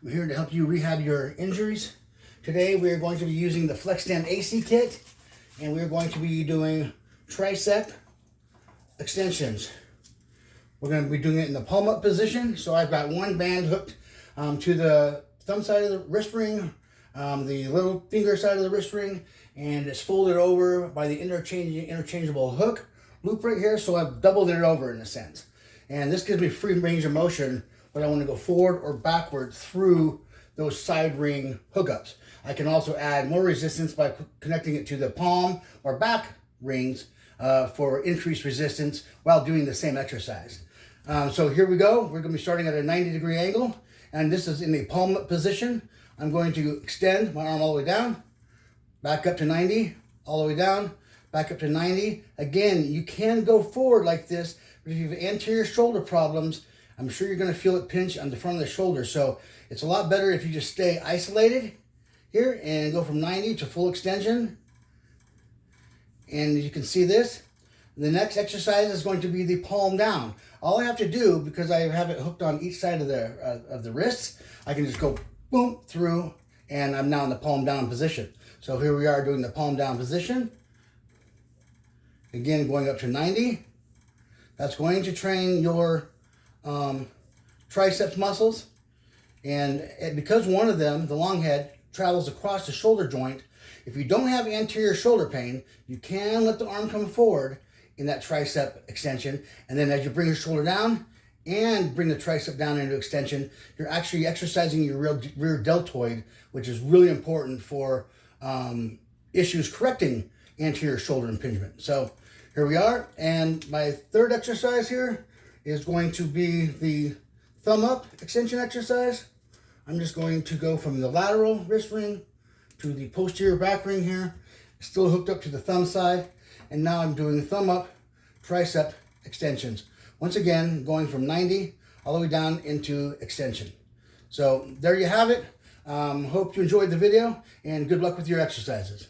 I'm here to help you rehab your injuries. Today we are going to be using the FLEXTEND AC-KIT, and we're going to be doing tricep extensions. We're going to be doing it in the palm up position. So I've got one band hooked to the thumb side of the wrist ring, the little finger side of the wrist ring, and it's folded over by the interchangeable hook loop right here. So I've doubled it over in a sense. And this gives me free range of motion when I want to go forward or backward through those side ring hookups. I can also add more resistance by connecting it to the palm or back rings for increased resistance while doing the same exercise. So here we go. We're going to be starting at a 90-degree angle, and this is in the palm up position. I'm going to extend my arm all the way down, back up to 90, all the way down, back up to 90. Again, you can go forward like this, but if you have anterior shoulder problems, I'm sure you're going to feel it pinch on the front of the shoulder. So it's a lot better if you just stay isolated here and go from 90 to full extension. And you can see this. The next exercise is going to be the palm down. All I have to do, because I have it hooked on each side of the wrists, I can just go boom through, and I'm now in the palm down position. So here we are doing the palm down position. Again, going up to 90. That's going to train your triceps muscles, and because one of them, the long head, travels across the shoulder joint, if you don't have anterior shoulder pain, you can let the arm come forward in that tricep extension, and then as you bring your shoulder down and bring the tricep down into extension, you're actually exercising your rear deltoid, which is really important for issues correcting anterior shoulder impingement. So here we are, and my third exercise here is going to be the thumb up extension exercise. I'm just going to go from the lateral wrist ring to the posterior back ring here, still hooked up to the thumb side, and now I'm doing thumb up tricep extensions. Once again, going from 90 all the way down into extension. So there you have it. Hope you enjoyed the video, and good luck with your exercises.